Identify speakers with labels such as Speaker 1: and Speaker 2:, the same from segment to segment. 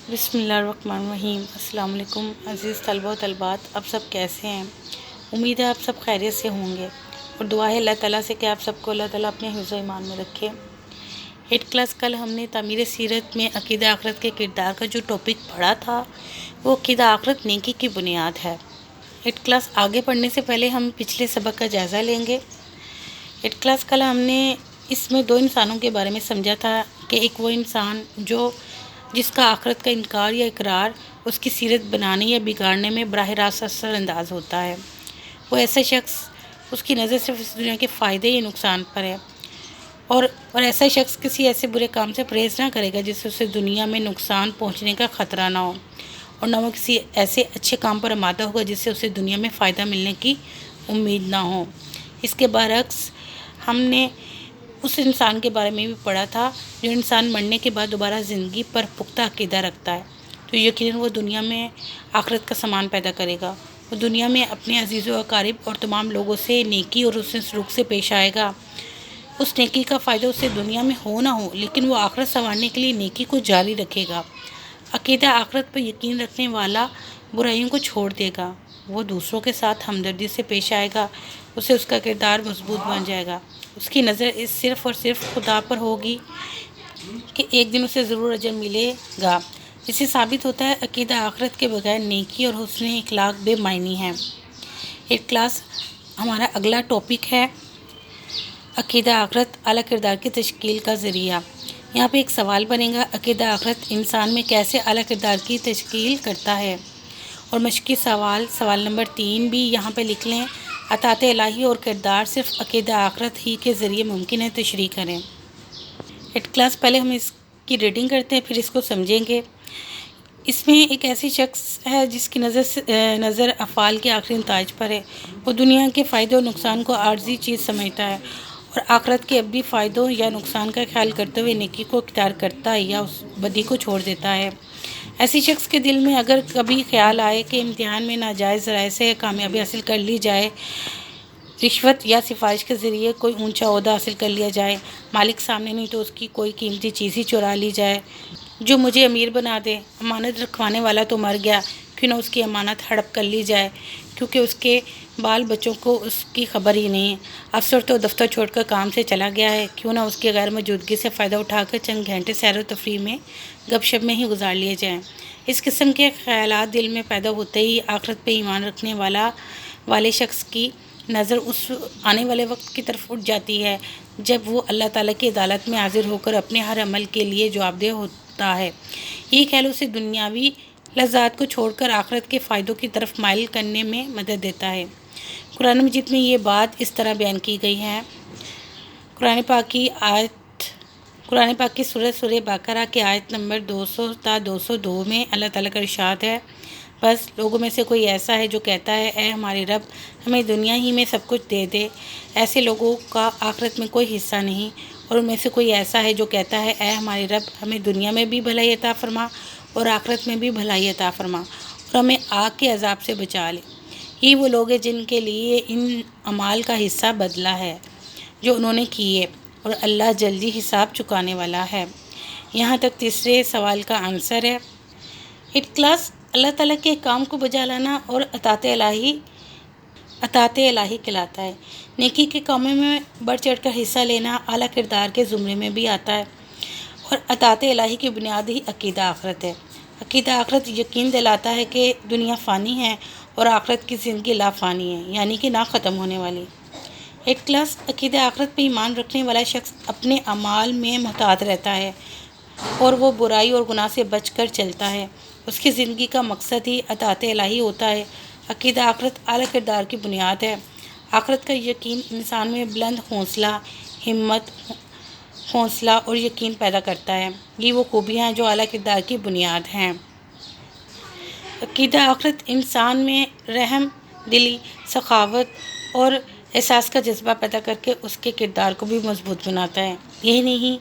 Speaker 1: بسم اللہ الرحمن الرحیم۔ السلام علیکم عزیز طلبہ و طالبات، آپ سب کیسے ہیں؟ امید ہے آپ سب خیریت سے ہوں گے، اور دعا ہے اللہ تعالیٰ سے کہ آپ سب کو اللہ تعالیٰ اپنے حفظ و ایمان میں رکھے۔ 8 کلاس کل ہم نے تعمیر سیرت میں عقیدہ آخرت کے کردار کا جو ٹاپک پڑھا تھا وہ عقیدہ آخرت نیکی کی بنیاد ہے۔ 8 کلاس آگے پڑھنے سے پہلے ہم پچھلے سبق کا جائزہ لیں گے۔ 8 کلاس کل ہم نے اس میں 2 انسانوں کے بارے میں سمجھا تھا کہ ایک وہ انسان جس کا آخرت کا انکار یا اقرار اس کی سیرت بنانے یا بگاڑنے میں براہ راست اثر انداز ہوتا ہے۔ وہ ایسا شخص، اس کی نظر صرف اس دنیا کے فائدے یا نقصان پر ہے، اور ایسا شخص کسی ایسے برے کام سے پرہیز نہ کرے گا جس سے اسے دنیا میں نقصان پہنچنے کا خطرہ نہ ہو، اور نہ وہ کسی ایسے اچھے کام پر آمادہ ہوگا جس سے اسے دنیا میں فائدہ ملنے کی امید نہ ہو۔ اس کے برعکس ہم نے اس انسان کے بارے میں بھی پڑھا تھا جو انسان مرنے کے بعد دوبارہ زندگی پر پختہ عقیدہ رکھتا ہے، تو یقیناً وہ دنیا میں آخرت کا سامان پیدا کرے گا۔ وہ دنیا میں اپنے عزیز و اقارب اور تمام لوگوں سے نیکی اور حسن سلوک سے پیش آئے گا۔ اس نیکی کا فائدہ اسے دنیا میں ہو نہ ہو، لیکن وہ آخرت سنوارنے کے لیے نیکی کو جاری رکھے گا۔ عقیدہ آخرت پر یقین رکھنے والا برائیوں کو چھوڑ دے گا، وہ دوسروں کے ساتھ ہمدردی سے پیش آئے گا، اسے اس کا کردار مضبوط بن جائے گا۔ اس کی نظر صرف اور صرف خدا پر ہوگی کہ ایک دن اسے ضرور اجر ملے گا۔ اس سے ثابت ہوتا ہے عقیدہ آخرت کے بغیر نیکی اور حسن اخلاق بے معنی ہے۔ 8 کلاس ہمارا اگلا ٹاپک ہے عقیدہ آخرت اعلیٰ کردار کی تشکیل کا ذریعہ۔ یہاں پہ ایک سوال بنے گا، عقیدہ آخرت انسان میں کیسے اعلیٰ کردار کی تشکیل کرتا ہے؟ اور مشقی سوال نمبر 3 بھی یہاں پہ لکھ لیں، اطاعت الہی اور کردار صرف عقیدہ آخرت ہی کے ذریعے ممکن ہے، تشریح کریں۔ 8 کلاس پہلے ہم اس کی ریڈنگ کرتے ہیں، پھر اس کو سمجھیں گے۔ اس میں ایک ایسی شخص ہے جس کی نظر افعال کے آخری نتائج پر ہے۔ وہ دنیا کے فائدے اور نقصان کو عارضی چیز سمجھتا ہے، اور آخرت کے ابدی فائدوں یا نقصان کا خیال کرتے ہوئے نیکی کو اختیار کرتا ہے یا اس بدی کو چھوڑ دیتا ہے۔ ایسی شخص کے دل میں اگر کبھی خیال آئے کہ امتحان میں ناجائز ذرائع سے کامیابی حاصل کر لی جائے، رشوت یا سفارش کے ذریعے کوئی اونچا عہدہ حاصل کر لیا جائے، مالک سامنے نہیں تو اس کی کوئی قیمتی چیز ہی چرا لی جائے، جو مجھے امیر بنا دے، امانت رکھوانے والا تو مر گیا، کیوں نہ اس کی امانت ہڑپ کر لی جائے، کیونکہ اس کے بال بچوں کو اس کی خبر ہی نہیں، افسر تو دفتر چھوڑ کر کام سے چلا گیا ہے، کیوں نہ اس کی غیر موجودگی سے فائدہ اٹھا کر چند گھنٹے سیر و تفریح میں گپ شپ میں ہی گزار لیے جائیں۔ اس قسم کے خیالات دل میں پیدا ہوتے ہی آخرت پہ ایمان رکھنے والے شخص کی نظر اس آنے والے وقت کی طرف اٹھ جاتی ہے جب وہ اللہ تعالیٰ کی عدالت میں حاضر ہو کر اپنے ہر عمل کے لیے جوابدہ ہوتا ہے۔ یہ خیال اسے دنیاوی لذات کو چھوڑ کر آخرت کے فائدوں کی طرف مائل کرنے میں مدد دیتا ہے۔ قرآن مجید میں یہ بات اس طرح بیان کی گئی ہے۔ قرآن پاک کی سورہ بقرہ کے آیت نمبر 200 تا 202 میں اللہ تعالیٰ کا ارشاد ہے، بس لوگوں میں سے کوئی ایسا ہے جو کہتا ہے اے ہمارے رب ہمیں دنیا ہی میں سب کچھ دے دے، ایسے لوگوں کا آخرت میں کوئی حصہ نہیں، اور ان میں سے کوئی ایسا ہے جو کہتا ہے اے ہمارے رب ہمیں دنیا میں بھی بھلائی عطا فرما اور آخرت میں بھی بھلائی عطا فرما، اور ہمیں آگ کے عذاب سے بچا لے۔ یہ وہ لوگ ہیں جن کے لیے ان اعمال کا حصہ بدلہ ہے جو انہوں نے کیے، اور اللہ جلدی حساب چکانے والا ہے۔ یہاں تک تیسرے سوال کا آنسر ہے۔ 8 کلاس اللہ تعالیٰ کے کام کو بجا لانا اور اطاعت الہی کہلاتا ہے۔ نیکی کے کاموں میں بڑھ چڑھ کر حصہ لینا اعلیٰ کردار کے زمرے میں بھی آتا ہے، اور اطاعت الہی کی بنیاد ہی عقیدہ آخرت ہے۔ عقیدہ آخرت یقین دلاتا ہے کہ دنیا فانی ہے اور آخرت کی زندگی لا فانی ہے، یعنی کہ نہ ختم ہونے والی۔ 8 کلاس عقیدہ آخرت پہ ایمان رکھنے والا شخص اپنے اعمال میں محتاط رہتا ہے، اور وہ برائی اور گناہ سے بچ کر چلتا ہے۔ اس کی زندگی کا مقصد ہی اطاعت الہی ہوتا ہے۔ عقیدہ آخرت اعلیٰ کردار کی بنیاد ہے۔ آخرت کا یقین انسان میں بلند ہمت، حوصلہ اور یقین پیدا کرتا ہے۔ یہ وہ خوبیاں ہیں جو اعلیٰ کردار کی بنیاد ہیں۔ عقیدہ آخرت انسان میں رحم دلی، سخاوت اور احساس کا جذبہ پیدا کر کے اس کے کردار کو بھی مضبوط بناتا ہے۔ یہی نہیں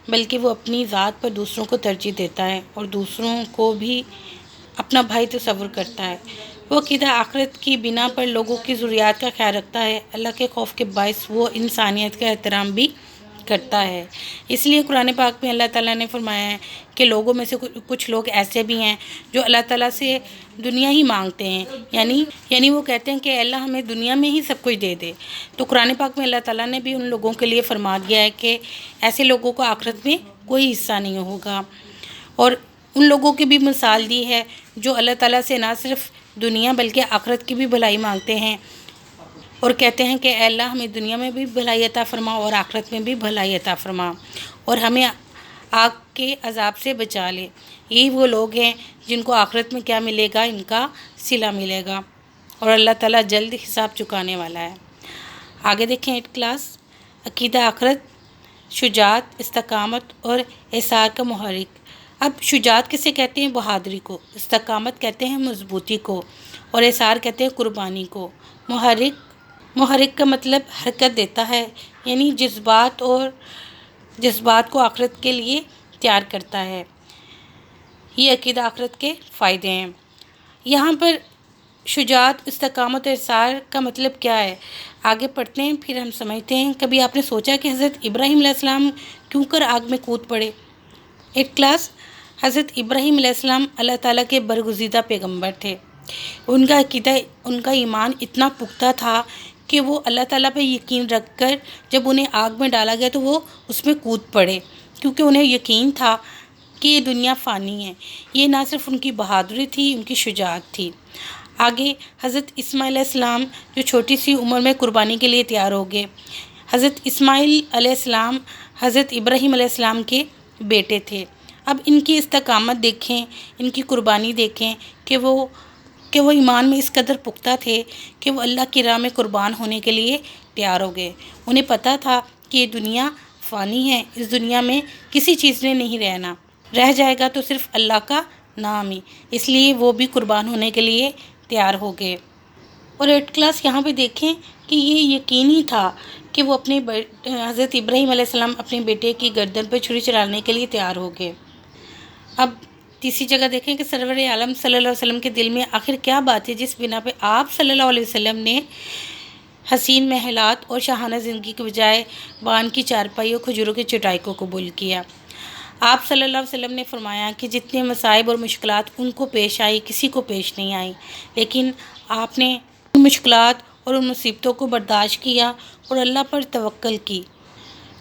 Speaker 1: بلکہ وہ اپنی ذات پر دوسروں کو ترجیح دیتا ہے اور دوسروں کو بھی اپنا بھائی تصور کرتا ہے۔ وہ عقیدہ آخرت کی بنا پر لوگوں کی ضروریات کا خیال رکھتا ہے۔ اللہ کے خوف کے باعث وہ انسانیت کا احترام بھی کرتا ہے۔ اس لیے قرآن پاک میں اللہ تعالیٰ نے فرمایا ہے کہ لوگوں میں سے کچھ لوگ ایسے بھی ہیں جو اللہ تعالیٰ سے دنیا ہی مانگتے ہیں، یعنی وہ کہتے ہیں کہ اللہ ہمیں دنیا میں ہی سب کچھ دے دے۔ تو قرآن پاک میں اللہ تعالیٰ نے بھی ان لوگوں کے لیے فرما دیا ہے کہ ایسے لوگوں کو آخرت میں کوئی حصہ نہیں ہوگا، اور ان لوگوں کی بھی مثال دی ہے جو اللہ تعالیٰ سے نہ صرف دنیا بلکہ آخرت کی بھی بھلائی مانگتے ہیں اور کہتے ہیں کہ اے اللہ ہمیں دنیا میں بھی بھلائی عطا فرما اور آخرت میں بھی بھلائی عطا فرما، اور ہمیں آگ کے عذاب سے بچا لے۔ یہی وہ لوگ ہیں جن کو آخرت میں کیا ملے گا، ان کا صلہ ملے گا، اور اللہ تعالیٰ جلد حساب چکانے والا ہے۔ آگے دیکھیں 8 کلاس، عقیدہ آخرت، شجاعت، استقامت اور احسار کا محرک۔ اب شجاعت کسے کہتے ہیں؟ بہادری کو۔ استقامت کہتے ہیں مضبوطی کو، اور احسار کہتے ہیں قربانی کو۔ محرک کا مطلب حرکت دیتا ہے، یعنی جذبات کو آخرت کے لیے تیار کرتا ہے۔ یہ عقیدہ آخرت کے فائدے ہیں۔ یہاں پر شجاعت، استقامت اور احسار کا مطلب کیا ہے، آگے پڑھتے ہیں پھر ہم سمجھتے ہیں۔ کبھی آپ نے سوچا کہ حضرت ابراہیم علیہ السلام کیوں کر آگ میں کود پڑے؟ 8 کلاس، حضرت ابراہیم علیہ السلام اللہ تعالیٰ کے برگزیدہ پیغمبر تھے۔ ان کا عقیدہ، ان کا ایمان اتنا پختہ تھا کہ وہ اللہ تعالیٰ پہ یقین رکھ کر جب انہیں آگ میں ڈالا گیا تو وہ اس میں کود پڑے، کیونکہ انہیں یقین تھا کہ یہ دنیا فانی ہے۔ یہ نہ صرف ان کی بہادری تھی، ان کی شجاعت تھی۔ آگے حضرت اسماعیل علیہ السلام جو چھوٹی سی عمر میں قربانی کے لیے تیار ہو گئے۔ حضرت اسماعیل علیہ السلام حضرت ابراہیم علیہ السلام کے بیٹے تھے۔ اب ان کی استقامت دیکھیں، ان کی قربانی دیکھیں کہ وہ ایمان میں اس قدر پختہ تھے کہ وہ اللہ کی راہ میں قربان ہونے کے لیے تیار ہو گئے۔ انہیں پتہ تھا کہ یہ دنیا فانی ہے، اس دنیا میں کسی چیز نے نہیں رہنا، رہ جائے گا تو صرف اللہ کا نام ہی، اس لیے وہ بھی قربان ہونے کے لیے تیار ہو گئے۔ اور 8 کلاس یہاں پہ دیکھیں کہ یہ یقینی تھا کہ وہ حضرت ابراہیم علیہ السلام اپنے بیٹے کی گردن پر چھری چلانے کے لیے تیار ہو گئے۔ اب تیسری جگہ دیکھیں کہ سرور عالم صلی اللہ علیہ وسلم کے دل میں آخر کیا بات ہے جس بنا پہ آپ صلی اللہ علیہ وسلم نے حسین محلات اور شاہانہ زندگی کے بجائے بان کی چارپائی اور کھجوروں کی چٹائی کو قبول کیا۔ آپ صلی اللہ علیہ وسلم نے فرمایا کہ جتنے مصائب اور مشکلات ان کو پیش آئی کسی کو پیش نہیں آئی، لیکن آپ نے ان مشکلات اور ان مصیبتوں کو برداشت کیا اور اللہ پر توکل کی،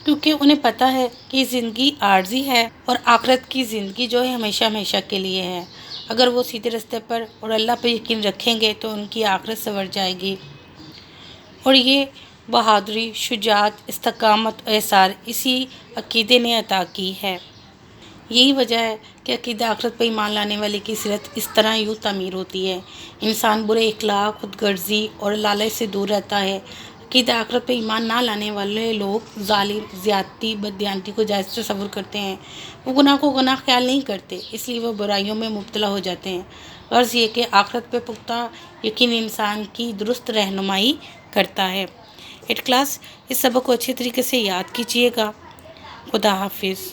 Speaker 1: کیونکہ انہیں پتہ ہے کہ زندگی عارضی ہے اور آخرت کی زندگی جو ہے ہمیشہ ہمیشہ کے لیے ہے۔ اگر وہ سیدھے راستے پر اور اللہ پر یقین رکھیں گے تو ان کی آخرت سنور جائے گی۔ اور یہ بہادری، شجاعت، استقامت اور احسار اسی عقیدے نے عطا کی ہے۔ یہی وجہ ہے کہ عقیدہ آخرت پر ایمان لانے والے کی سیرت اس طرح یوں تعمیر ہوتی ہے۔ انسان برے اخلاق، خود غرضی اور لالچ سے دور رہتا ہے۔ عقیدہ آخرت پہ ایمان نہ لانے والے لوگ ظالم، زیادتی، بددیانتی کو جائز تصور کرتے ہیں۔ وہ گناہ کو گناہ خیال نہیں کرتے، اس لیے وہ برائیوں میں مبتلا ہو جاتے ہیں۔ غرض یہ کہ آخرت پہ پختہ یقین انسان کی درست رہنمائی کرتا ہے۔ 8 کلاس، اس سبق کو اچھے طریقے سے یاد کیجیے گا۔ خدا حافظ۔